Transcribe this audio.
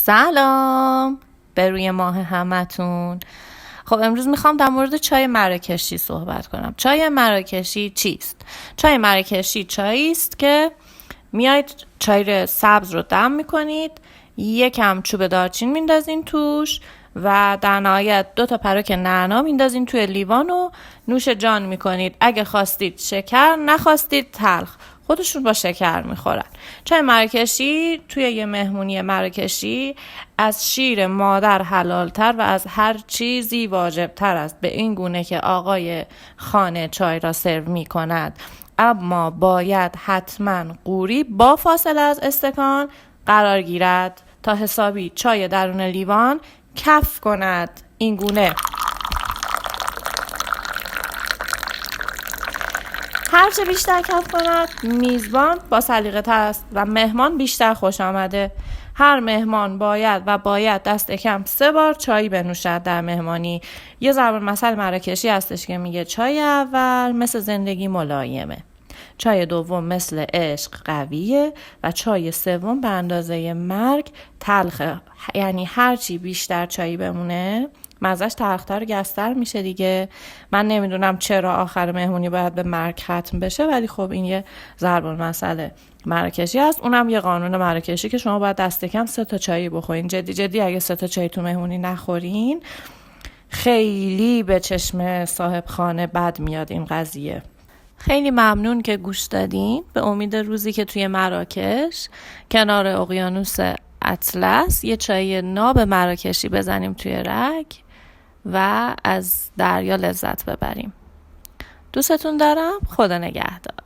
سلام به روی ماه همتون. خب امروز میخوام در مورد چای مراکشی صحبت کنم. چای مراکشی چیست؟ چای مراکشی چایی است که میایید چای سبز رو دم میکنید، یکم چوب دارچین میندازین توش و در نهایت 2 پرک نعنا میندازین توی لیوان و نوش جان میکنید. اگه خواستید شکر، نخواستید تلخ. خودشون با شکر میخورن. چای مراکشی توی یه مهمونی مراکشی از شیر مادر حلالتر و از هر چیزی واجبتر است، به این گونه که آقای خانه چای را سرو میکند، اما باید حتما قوری با فاصله از استکان قرار گیرد تا حسابی چای درون لیوان کف کند. این گونه هرچه بیشتر کف کند، میزبان با سلیقه تر است و مهمان بیشتر خوش آمده. هر مهمان باید دست کم 3 بار چای بنوشد در مهمانی. یه ضرب المثل مراکشی هستش که میگه چای اول مثل زندگی ملایمه، چای دوم مثل عشق قویه و چای سوم به اندازه مرگ تلخه. یعنی هرچی بیشتر چایی بمونه مزهش تلختر و گستر میشه دیگه. من نمیدونم چرا آخر مهمونی باید به مرگ ختم بشه، ولی خب این یه ضرب المثل مراکشی است. اونم یه قانون مراکشی که شما باید دست کم 3 تا چایی بخورین. جدی اگه 3 تا چایی تو مهمونی نخورین خیلی به چشم صاحب خانه بد میاد این قضیه. خیلی ممنون که گوش دادین. به امید روزی که توی مراکش کنار اقیانوس اطلس یه چای ناب مراکشی بزنیم توی رگ و از دریا لذت ببریم. دوستتون دارم. خدا نگهدار.